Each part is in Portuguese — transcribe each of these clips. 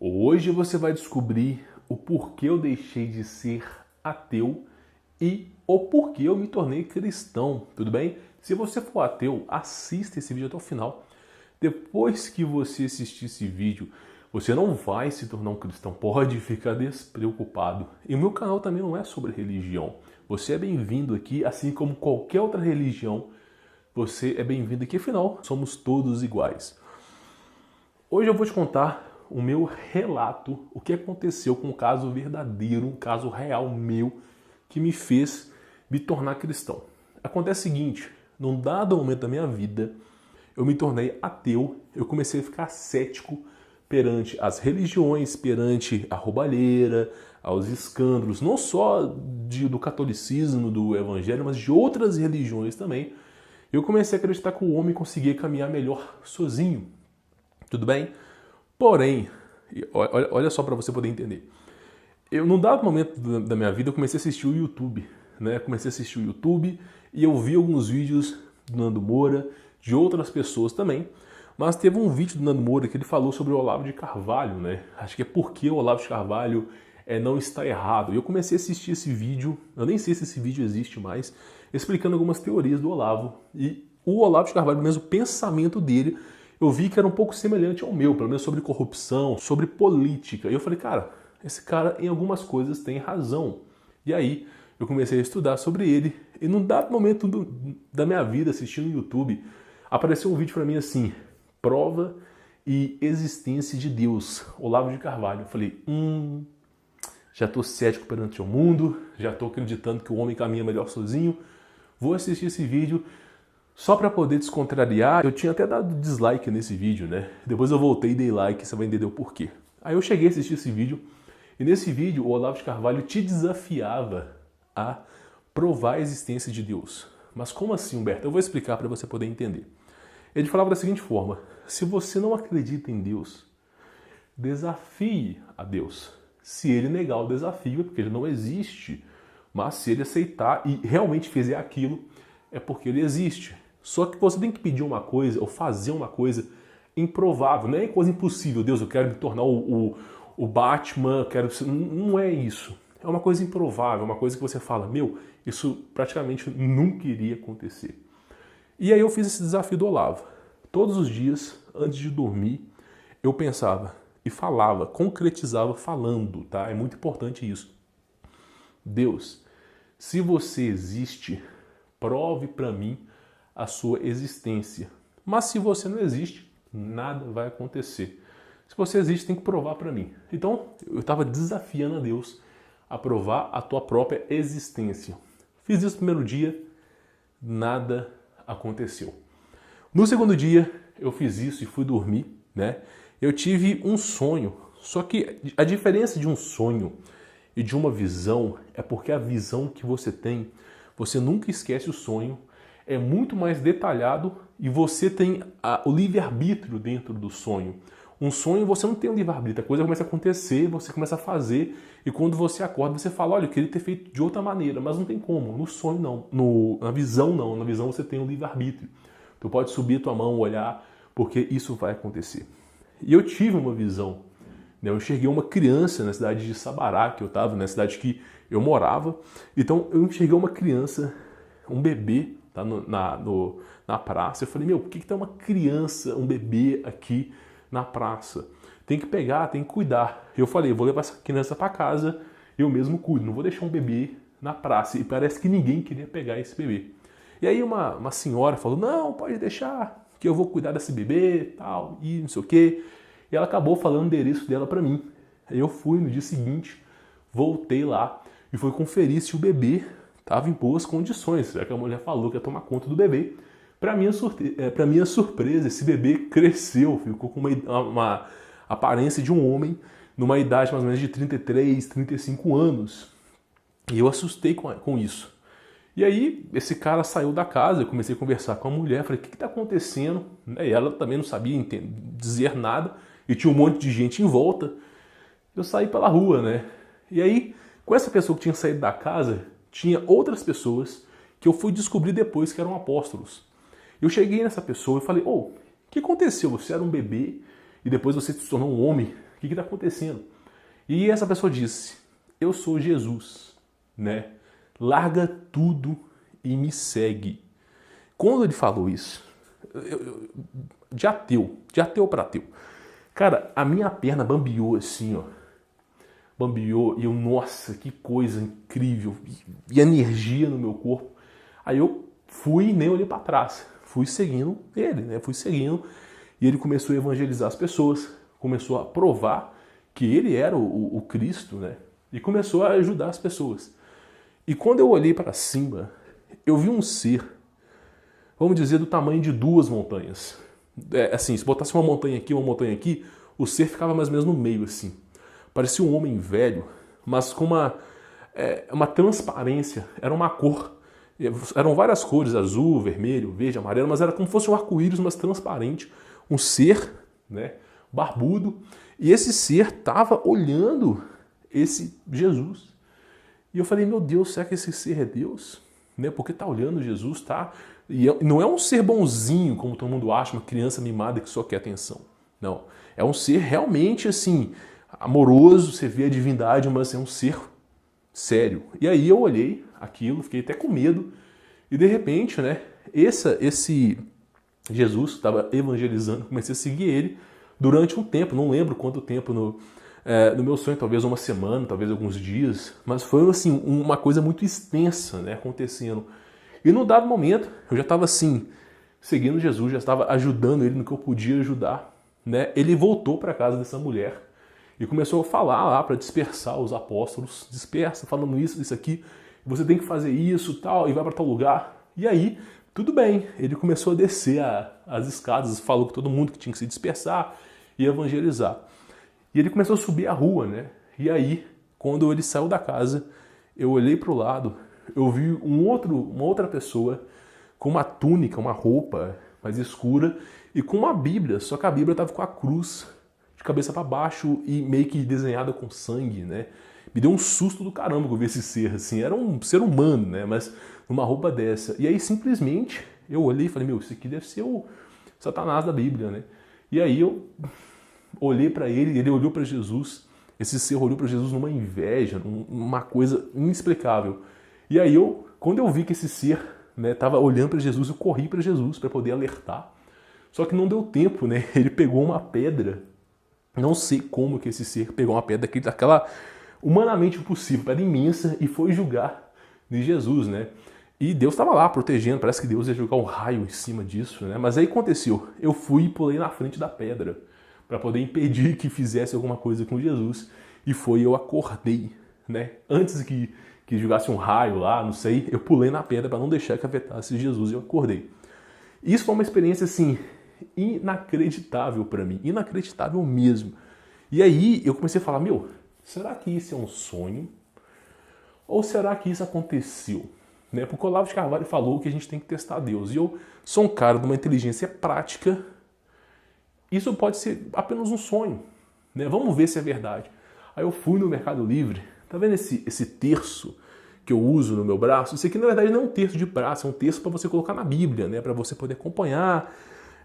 Hoje você vai descobrir o porquê eu deixei de ser ateu e o porquê eu me tornei cristão, tudo bem? Se você for ateu, assista esse vídeo até o final. Depois que você assistir esse vídeo, você não vai se tornar um cristão, pode ficar despreocupado. E o meu canal também não é sobre religião. Você é bem-vindo aqui, assim como qualquer outra religião, você é bem-vindo aqui, afinal, somos todos iguais. Hoje eu vou te contar o meu relato, o que aconteceu com um caso verdadeiro, um caso real meu, que me fez me tornar cristão. Acontece o seguinte, num dado momento da minha vida, eu me tornei ateu, eu comecei a ficar cético perante as religiões, perante a roubalheira, aos escândalos, não só do catolicismo, do evangelho, mas de outras religiões também. Eu comecei a acreditar que o homem conseguia caminhar melhor sozinho. Tudo bem? Porém, olha só para você poder entender. Num dado momento da minha vida, eu comecei a assistir o YouTube. Comecei a assistir o YouTube e eu vi alguns vídeos do Nando Moura, de outras pessoas também. Mas teve um vídeo do Nando Moura que ele falou sobre o Olavo de Carvalho, Acho que é porque o Olavo de Carvalho não está errado. E eu comecei a assistir esse vídeo, eu nem sei se esse vídeo existe mais, explicando algumas teorias do Olavo. E o Olavo de Carvalho, mesmo o pensamento dele, eu vi que era um pouco semelhante ao meu, pelo menos sobre corrupção, sobre política. E eu falei, cara, esse cara em algumas coisas tem razão. E aí eu comecei a estudar sobre ele. E num dado momento da minha vida, assistindo no YouTube, apareceu um vídeo para mim assim, prova e existência de Deus, Olavo de Carvalho. Eu falei, já estou cético perante o mundo, já estou acreditando que o homem caminha melhor sozinho. Vou assistir esse vídeo só para poder descontrariar. Eu tinha até dado dislike nesse vídeo, Depois eu voltei e dei like, você vai entender o porquê. Aí eu cheguei a assistir esse vídeo, e nesse vídeo o Olavo de Carvalho te desafiava a provar a existência de Deus. Mas como assim, Humberto? Eu vou explicar para você poder entender. Ele falava da seguinte forma, se você não acredita em Deus, desafie a Deus. Se ele negar o desafio, é porque ele não existe. Mas se ele aceitar e realmente fizer aquilo, é porque ele existe. Só que você tem que pedir uma coisa ou fazer uma coisa improvável, não é coisa impossível. Deus, eu quero me tornar o Batman, não é isso. É uma coisa improvável, uma coisa que você fala, isso praticamente nunca iria acontecer. E aí eu fiz esse desafio do Olavo. Todos os dias, antes de dormir, eu pensava e falava, concretizava falando, tá? É muito importante isso. Deus, se você existe, prove para mim a sua existência. Mas se você não existe, nada vai acontecer. Se você existe, tem que provar para mim. Então, eu estava desafiando a Deus a provar a tua própria existência. Fiz isso no primeiro dia, nada aconteceu. No segundo dia, eu fiz isso e fui dormir, Eu tive um sonho. Só que a diferença de um sonho e de uma visão é porque a visão que você tem, você nunca esquece o sonho, é muito mais detalhado e você tem o livre-arbítrio dentro do sonho. Um sonho você não tem um livre-arbítrio, a coisa começa a acontecer, você começa a fazer e quando você acorda você fala, olha, eu queria ter feito de outra maneira, mas não tem como. No sonho não, na visão não, na visão você tem um livre-arbítrio. Tu pode subir a tua mão, olhar, porque isso vai acontecer. E eu tive uma visão. Eu enxerguei uma criança na cidade de Sabará, que eu estava, na cidade que eu morava. Então eu enxerguei uma criança, um bebê, tá, na praça. Eu falei, por que tem uma criança, um bebê aqui na praça? Tem que pegar, tem que cuidar. Eu falei, eu vou levar essa criança para casa, eu mesmo cuido, não vou deixar um bebê na praça. E parece que ninguém queria pegar esse bebê. E aí uma senhora falou, não, pode deixar, que eu vou cuidar desse bebê, tal, e não sei o quê. E ela acabou falando o endereço dela para mim. Aí eu fui no dia seguinte, voltei lá e fui conferir se o bebê estava em boas condições, já que a mulher falou que ia tomar conta do bebê. Para minha surpresa, esse bebê cresceu, ficou com uma aparência de um homem numa idade mais ou menos de 33, 35 anos. E eu assustei com isso. E aí, esse cara saiu da casa, eu comecei a conversar com a mulher, falei, o que está acontecendo? E ela também não sabia dizer nada, e tinha um monte de gente em volta. Eu saí pela rua, E aí, com essa pessoa que tinha saído da casa, tinha outras pessoas que eu fui descobrir depois que eram apóstolos. Eu cheguei nessa pessoa e falei, o que aconteceu? Você era um bebê e depois você se tornou um homem o que está acontecendo? E essa pessoa disse, eu sou Jesus, né? Larga tudo e me segue. Quando ele falou isso, de ateu para ateu, cara, a minha perna bambiou assim, ó. Bambiou e eu, nossa, que coisa incrível. E energia no meu corpo. Aí eu fui e nem olhei para trás. Fui seguindo ele, né? Fui seguindo. E ele começou a evangelizar as pessoas. Começou a provar que ele era o Cristo, né? E começou a ajudar as pessoas. E quando eu olhei para cima, eu vi um ser, vamos dizer, do tamanho de 2 montanhas. Assim, se botasse uma montanha aqui, o ser ficava mais ou menos no meio, assim. Parecia um homem velho, mas com uma transparência, era uma cor. Eram várias cores, azul, vermelho, verde, amarelo, mas era como se fosse um arco-íris, mas transparente. Um ser, né, barbudo. E esse ser estava olhando esse Jesus. E eu falei, meu Deus, será que esse ser é Deus? Né? Porque está olhando Jesus, tá? E não é um ser bonzinho, como todo mundo acha, uma criança mimada que só quer atenção. Não. É um ser realmente, assim, amoroso, você vê a divindade, mas é um ser sério. E aí eu olhei aquilo, fiquei até com medo. E de repente, né, esse Jesus que estava evangelizando, comecei a seguir ele durante um tempo, não lembro quanto tempo no meu sonho, talvez uma semana, talvez alguns dias, mas foi assim, uma coisa muito extensa, né, acontecendo. E num dado momento, eu já estava assim, seguindo Jesus, já estava ajudando ele no que eu podia ajudar, né? Ele voltou para a casa dessa mulher e começou a falar lá para dispersar os apóstolos, dispersa, falando isso aqui, você tem que fazer isso, tal, e vai para tal lugar. E aí, tudo bem, ele começou a descer as escadas, falou com todo mundo que tinha que se dispersar e evangelizar. E ele começou a subir a rua, né? E aí, quando ele saiu da casa, eu olhei para o lado, eu vi uma outra pessoa com uma túnica, uma roupa mais escura e com uma Bíblia, só que a Bíblia estava com a cruz de cabeça para baixo e meio que desenhada com sangue, né? Me deu um susto do caramba quando eu vi esse ser, assim, era um ser humano, né? Mas numa roupa dessa. E aí, simplesmente, eu olhei e falei, meu, isso aqui deve ser o Satanás da Bíblia, né? E aí eu olhei para ele, ele olhou para Jesus, esse ser olhou para Jesus numa inveja, numa coisa inexplicável. E aí quando eu vi que esse ser, né, estava olhando para Jesus, eu corri para Jesus para poder alertar. Só que não deu tempo, né? Ele pegou uma pedra, não sei como que esse ser pegou uma pedra daquela humanamente impossível, pedra imensa, e foi julgar de Jesus, né? E Deus estava lá protegendo, parece que Deus ia jogar um raio em cima disso, né? Mas aí aconteceu, eu fui e pulei na frente da pedra para poder impedir que fizesse alguma coisa com Jesus. E eu acordei, né? Antes que jogasse um raio lá, não sei, eu pulei na pedra para não deixar que afetasse Jesus e eu acordei. Isso foi uma experiência, assim, inacreditável para mim, inacreditável mesmo. E aí eu comecei a falar, meu, será que isso é um sonho? Ou será que isso aconteceu? Né? Porque o Olavo de Carvalho falou que a gente tem que testar Deus. E eu sou um cara de uma inteligência prática. Isso pode ser apenas um sonho, né? Vamos ver se é verdade. Aí eu fui no Mercado Livre, tá vendo esse terço que eu uso no meu braço? Isso aqui na verdade não é um terço de braço, é um terço para você colocar na Bíblia, né? Para você poder acompanhar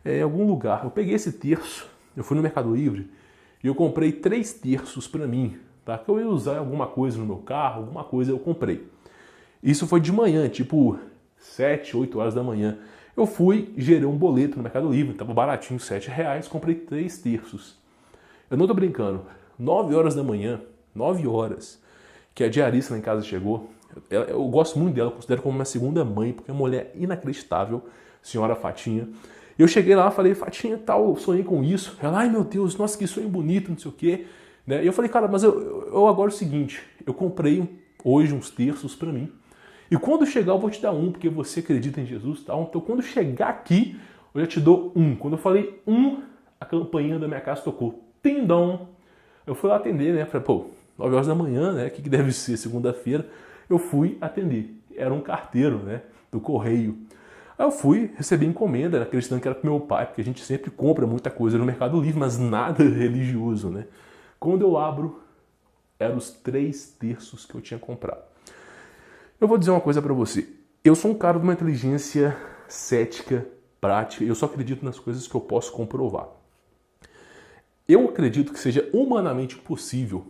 em algum lugar. Eu peguei esse terço, eu fui no Mercado Livre e eu comprei 3 terços para mim, tá? Que eu ia usar alguma coisa no meu carro, alguma coisa eu comprei. Isso foi de manhã, tipo 7, 8 horas da manhã. Eu fui, gerei um boleto no Mercado Livre, estava baratinho, R$7, comprei 3 terços. Eu não tô brincando, 9 horas da manhã, 9 horas, que a diarista lá em casa chegou, eu gosto muito dela, considero como uma segunda mãe, porque é uma mulher inacreditável, senhora Fatinha. Eu cheguei lá, falei, Fatinha, tal, sonhei com isso. Ela, ai meu Deus, nossa, que sonho bonito, não sei o quê. Né? E eu falei, cara, mas eu agora é o seguinte, eu comprei hoje uns terços para mim. E quando chegar eu vou te dar um, porque você acredita em Jesus e tal. Então quando chegar aqui, eu já te dou um. Quando eu falei um, a campainha da minha casa tocou. Tindom! Eu fui lá atender, né? Falei, pô, 9 horas da manhã, né? O que deve ser segunda-feira? Eu fui atender. Era um carteiro, né? Do correio. Aí eu fui, recebi encomenda, acreditando que era pro meu pai, porque a gente sempre compra muita coisa no Mercado Livre, mas nada religioso, né? Quando eu abro, eram os 3 terços que eu tinha comprado. Eu vou dizer uma coisa pra você. Eu sou um cara de uma inteligência cética, prática. Eu só acredito nas coisas que eu posso comprovar. Eu acredito que seja humanamente possível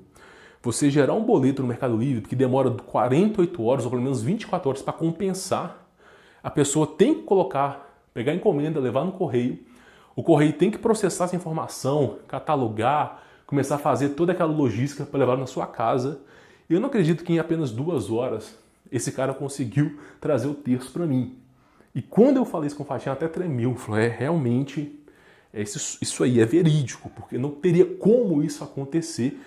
você gerar um boleto no Mercado Livre que demora 48 horas ou pelo menos 24 horas para compensar. A pessoa tem que pegar a encomenda, levar no correio. O correio tem que processar essa informação, catalogar, começar a fazer toda aquela logística para levar na sua casa. Eu não acredito que em apenas 2 horas esse cara conseguiu trazer o terço para mim. E quando eu falei isso com o Fatinha, até tremeu. Falou, realmente, isso aí é verídico, porque não teria como isso acontecer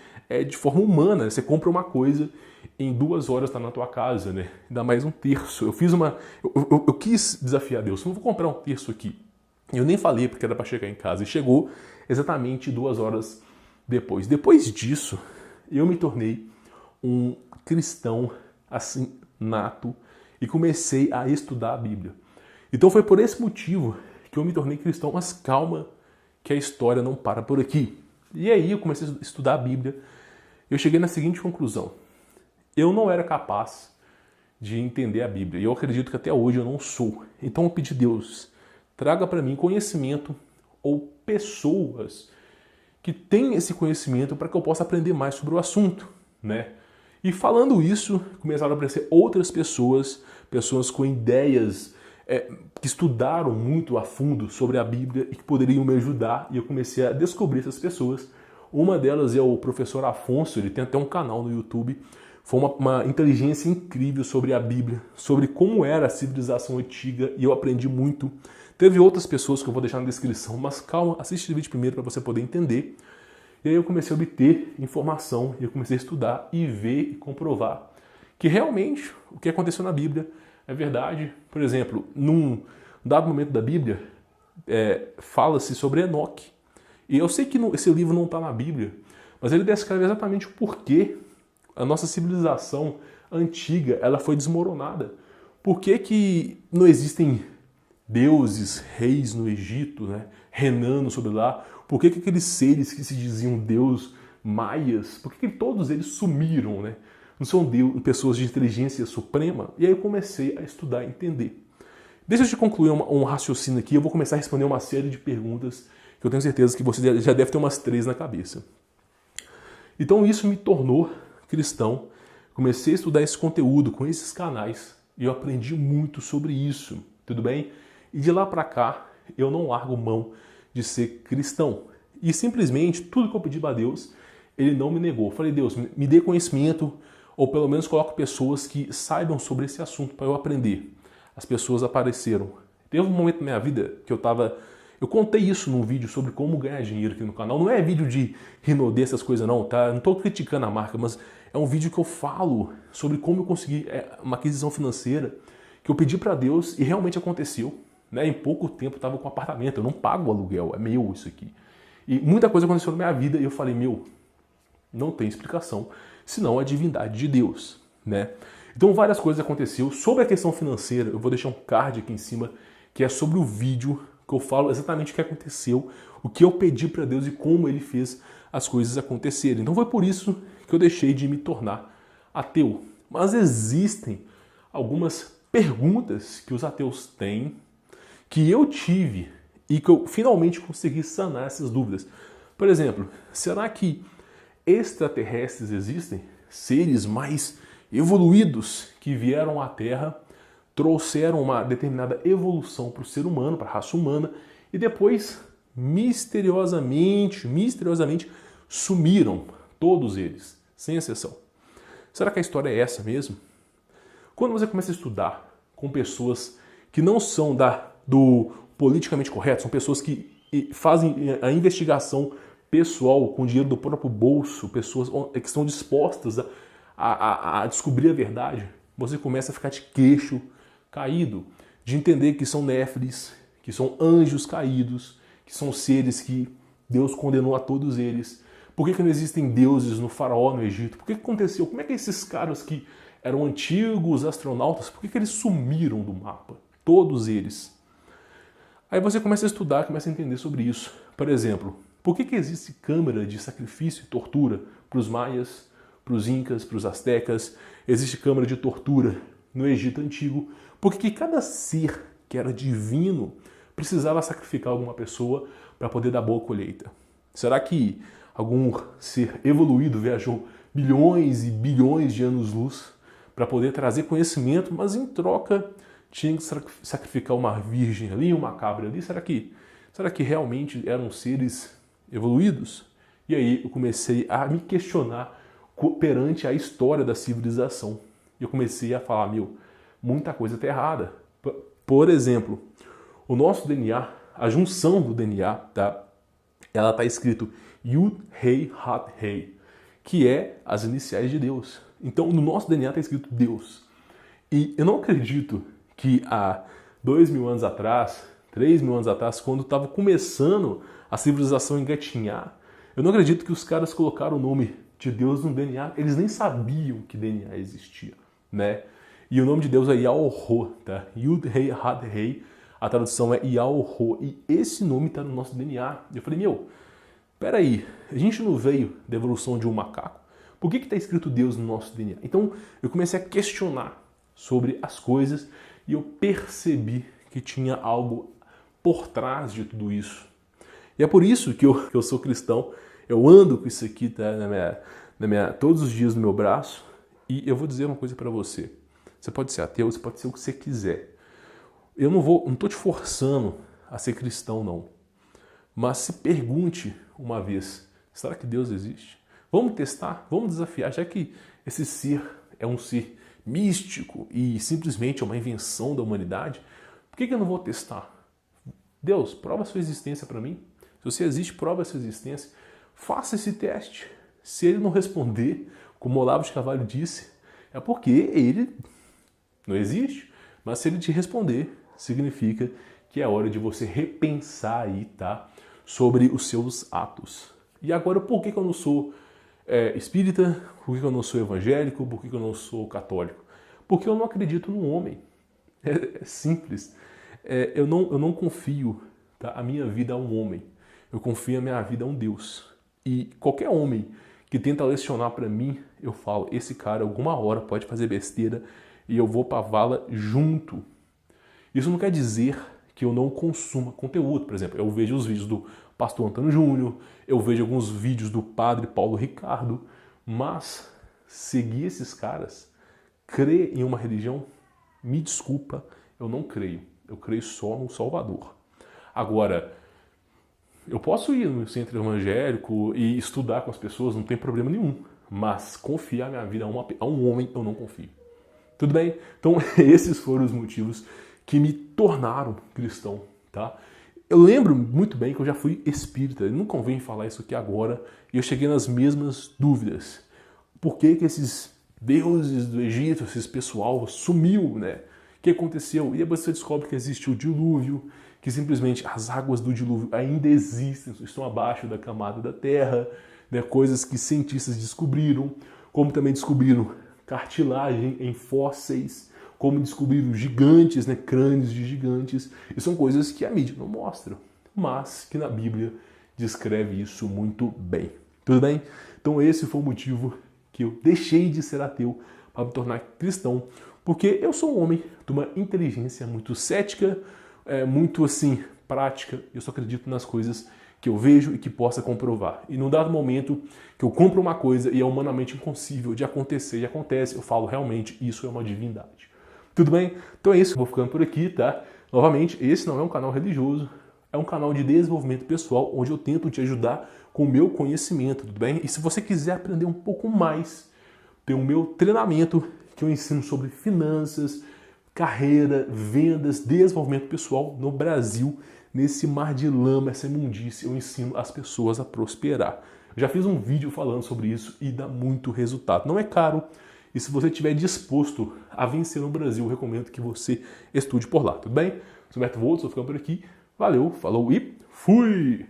de forma humana. Você compra uma coisa, em 2 horas está na tua casa, né? Ainda mais um terço. Eu quis desafiar Deus. Eu não vou comprar um terço aqui. Eu nem falei porque era para chegar em casa. E chegou exatamente 2 horas depois. Depois disso, eu me tornei um cristão assim, nato, e comecei a estudar a Bíblia. Então foi por esse motivo que eu me tornei cristão, mas calma que a história não para por aqui. E aí eu comecei a estudar a Bíblia. Eu cheguei na seguinte conclusão. Eu não era capaz de entender a Bíblia. E eu acredito que até hoje eu não sou. Então eu pedi a Deus, traga para mim conhecimento ou pessoas que têm esse conhecimento para que eu possa aprender mais sobre o assunto, né? E falando isso, começaram a aparecer outras pessoas com ideias que estudaram muito a fundo sobre a Bíblia e que poderiam me ajudar. E eu comecei a descobrir essas pessoas. Uma delas é o professor Afonso, ele tem até um canal no YouTube. Foi uma inteligência incrível sobre a Bíblia, sobre como era a civilização antiga, e eu aprendi muito. Teve outras pessoas que eu vou deixar na descrição, mas calma, assiste o vídeo primeiro para você poder entender. E aí eu comecei a obter informação, e eu comecei a estudar e ver e comprovar que realmente o que aconteceu na Bíblia é verdade. Por exemplo, num dado momento da Bíblia, fala-se sobre Enoque. E eu sei que esse livro não está na Bíblia, mas ele descreve exatamente o porquê a nossa civilização antiga ela foi desmoronada. Por que não existem deuses, reis no Egito, né, reinando sobre lá? Por que aqueles seres que se diziam deus maias, por que todos eles sumiram, né? Não são pessoas de inteligência suprema? E aí eu comecei a estudar e entender. Deixa eu te concluir um raciocínio aqui, eu vou começar a responder uma série de perguntas que eu tenho certeza que você já deve ter umas 3 na cabeça. Então isso me tornou cristão, comecei a estudar esse conteúdo com esses canais e eu aprendi muito sobre isso, tudo bem? E de lá para cá eu não largo mão de ser cristão. E simplesmente tudo que eu pedi para Deus, Ele não me negou. Eu falei, Deus, me dê conhecimento, ou pelo menos coloque pessoas que saibam sobre esse assunto para eu aprender. As pessoas apareceram. Teve um momento na minha vida que eu contei isso num vídeo sobre como ganhar dinheiro aqui no canal. Não é vídeo de Rinode, essas coisas não, tá? Não estou criticando a marca, mas é um vídeo que eu falo sobre como eu consegui uma aquisição financeira que eu pedi para Deus e realmente aconteceu. Né? Em pouco tempo eu estava com um apartamento, eu não pago aluguel, é meu isso aqui. E muita coisa aconteceu na minha vida e eu falei, não tem explicação, senão a divindade de Deus. Né? Então várias coisas aconteceram. Sobre a questão financeira, eu vou deixar um card aqui em cima, que é sobre o vídeo que eu falo exatamente o que aconteceu, o que eu pedi para Deus e como Ele fez as coisas acontecerem. Então foi por isso que eu deixei de me tornar ateu. Mas existem algumas perguntas que os ateus têm, que eu tive e que eu finalmente consegui sanar essas dúvidas. Por exemplo, será que extraterrestres existem? Seres mais evoluídos que vieram à Terra, trouxeram uma determinada evolução para o ser humano, para a raça humana, e depois, misteriosamente, sumiram, todos eles, sem exceção. Será que a história é essa mesmo? Quando você começa a estudar com pessoas que não são do politicamente correto, são pessoas que fazem a investigação pessoal com dinheiro do próprio bolso, pessoas que estão dispostas a descobrir a verdade, você começa a ficar de queixo caído, de entender que são néfilis, que são anjos caídos, que são seres que Deus condenou a todos eles. Por que não existem deuses no faraó, no Egito? Por que aconteceu? Como é que esses caras que eram antigos astronautas, por que eles sumiram do mapa? Todos eles. Aí você começa a estudar, começa a entender sobre isso. Por exemplo, por que existe câmara de sacrifício e tortura para os maias, para os incas, para os astecas? Existe câmara de tortura no Egito Antigo. Por que cada ser que era divino precisava sacrificar alguma pessoa para poder dar boa colheita? Será que algum ser evoluído viajou bilhões e bilhões de anos-luz para poder trazer conhecimento, mas em troca tinha que sacrificar uma virgem ali, uma cabra ali? Será que realmente eram seres evoluídos? E aí eu comecei a me questionar perante a história da civilização. E eu comecei a falar, muita coisa está errada. Por exemplo, o nosso DNA, a junção do DNA, tá? Ela está escrito Yud, Hei, Hat, Hei, que é as iniciais de Deus. Então, no nosso DNA está escrito Deus. E eu não acredito que há 2.000 anos atrás, 3.000 anos atrás, quando estava começando a civilização engatinhar, eu não acredito que os caras colocaram o nome de Deus no DNA. Eles nem sabiam que DNA existia, né? E o nome de Deus é Yahweh, tá? Yud, Hei, Had, Hei. A tradução é Yahweh. E esse nome está no nosso DNA. Eu falei, peraí, a gente não veio da evolução de um macaco? Por que está escrito Deus no nosso DNA? Então, eu comecei a questionar sobre as coisas e eu percebi que tinha algo por trás de tudo isso. E é por isso que eu sou cristão. Eu ando com isso aqui, tá, todos os dias no meu braço. E eu vou dizer uma coisa para você. Você pode ser ateu, você pode ser o que você quiser. Eu não estou te forçando a ser cristão, não. Mas se pergunte uma vez, será que Deus existe? Vamos testar, vamos desafiar, já que esse ser é um ser místico e simplesmente é uma invenção da humanidade, por que eu não vou testar? Deus, prova a sua existência para mim. Se você existe, prova a sua existência. Faça esse teste. Se ele não responder, como Olavo de Carvalho disse, é porque ele não existe. Mas se ele te responder, significa que é hora de você repensar aí, tá? Sobre os seus atos. E agora, por que eu não sou espírita? Por que eu não sou evangélico? Por que eu não sou católico? Porque eu não acredito no homem. É simples. Eu não confio, tá, a minha vida a um homem. Eu confio a minha vida a um Deus. E qualquer homem que tenta lecionar para mim, eu falo, esse cara alguma hora pode fazer besteira e eu vou pra vala junto. Isso não quer dizer que eu não consuma conteúdo. Por exemplo, eu vejo os vídeos do pastor Antônio Júnior, eu vejo alguns vídeos do padre Paulo Ricardo, mas seguir esses caras, crer em uma religião, me desculpa, eu não creio. Eu creio só no Salvador. Agora, eu posso ir no centro evangélico e estudar com as pessoas, não tem problema nenhum. Mas confiar minha vida a um homem, eu não confio. Tudo bem? Então, esses foram os motivos que me tornaram cristão, tá? Eu lembro muito bem que eu já fui espírita. Não convém falar isso aqui agora. E eu cheguei nas mesmas dúvidas. Por que esses deuses do Egito, esse pessoal sumiu, né? O que aconteceu? E depois você descobre que existe o dilúvio, que simplesmente as águas do dilúvio ainda existem, estão abaixo da camada da terra, né? Coisas que cientistas descobriram, como também descobriram cartilagem em fósseis, como descobriram gigantes, né? Crânios de gigantes. E são coisas que a mídia não mostra, mas que na Bíblia descreve isso muito bem. Tudo bem? Então esse foi o motivo que eu deixei de ser ateu para me tornar cristão, porque eu sou um homem de uma inteligência muito cética, muito assim, prática. Eu só acredito nas coisas que eu vejo e que possa comprovar. E num dado momento que eu compro uma coisa e é humanamente impossível de acontecer e acontece, eu falo, realmente, isso é uma divindade. Tudo bem? Então é isso, eu vou ficando por aqui, tá? Novamente, esse não é um canal religioso, é um canal de desenvolvimento pessoal, onde eu tento te ajudar com o meu conhecimento, tudo bem? E se você quiser aprender um pouco mais, tem o meu treinamento, que eu ensino sobre finanças, carreira, vendas, desenvolvimento pessoal no Brasil. Nesse mar de lama, essa imundície, eu ensino as pessoas a prosperar. Eu já fiz um vídeo falando sobre isso e dá muito resultado. Não é caro. E se você estiver disposto a vencer no Brasil, eu recomendo que você estude por lá, tudo bem? Sou Humberto Volto, estou ficando por aqui. Valeu, falou e fui!